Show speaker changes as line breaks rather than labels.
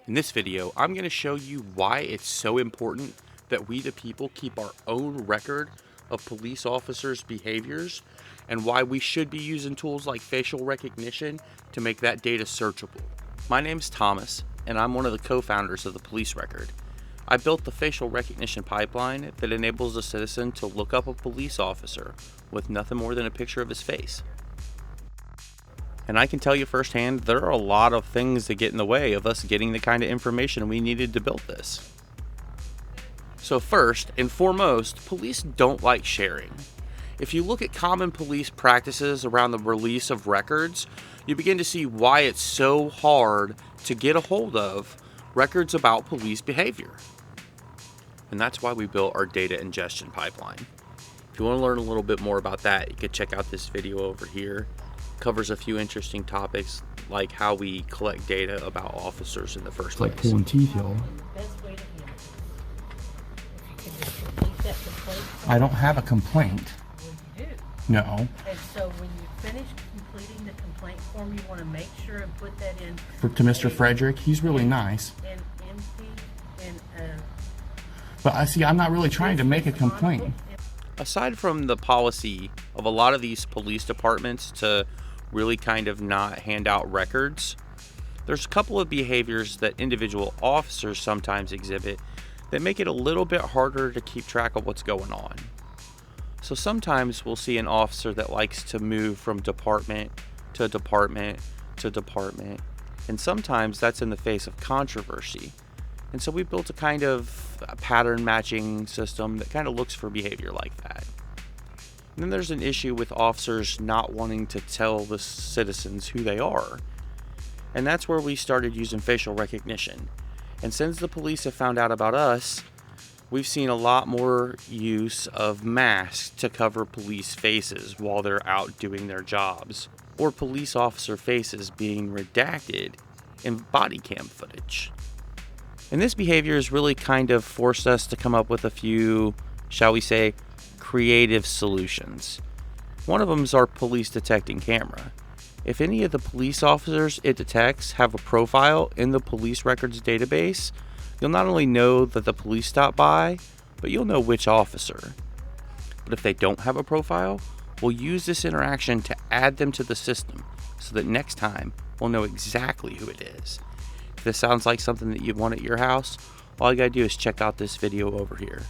In this video, I'm going to show you why it's so important that we the people keep our own record of police officers' behaviors and why we should be using tools like facial recognition to make that data searchable. My name's Thomas, and I'm one of the co-founders of the Police Record. I built the facial recognition pipeline that enables a citizen to look up a police officer with nothing more than a picture of his face. And I can tell you firsthand, there are a lot of things that get in the way of us getting the kind of information we needed to build this. So first and foremost, police don't like sharing. If you look at common police practices around the release of records, you begin to see why it's so hard to get a hold of records about police behavior. And that's why we built our data ingestion pipeline. If you want to learn a little bit more about that, you can check out this video over here. It covers a few interesting topics like how we collect data about officers in the first place.
Like pulling teeth, y'all. I don't have a complaint.
Well, you do.
No.
And so when you finish completing the complaint form, you want to make sure and put that in.
To Mr. Frederick, he's really nice.
And empty and
But I see, I'm not really trying to make a complaint.
Aside from the policy of a lot of these police departments to really kind of not hand out records, there's a couple of behaviors that individual officers sometimes exhibit that make it a little bit harder to keep track of what's going on. So sometimes we'll see an officer that likes to move from department to department to department, and sometimes that's in the face of controversy. And so we built a kind of pattern matching system that kind of looks for behavior like that. And then there's an issue with officers not wanting to tell the citizens who they are. And that's where we started using facial recognition. And since the police have found out about us, we've seen a lot more use of masks to cover police faces while they're out doing their jobs, or police officer faces being redacted in bodycam footage. And this behavior has really kind of forced us to come up with a few, shall we say, creative solutions. One of them is our police detecting camera. If any of the police officers it detects have a profile in the police records database, you'll not only know that the police stopped by, but you'll know which officer. But if they don't have a profile, we'll use this interaction to add them to the system so that next time we'll know exactly who it is. If this sounds like something that you'd want at your house, all you gotta do is check out this video over here.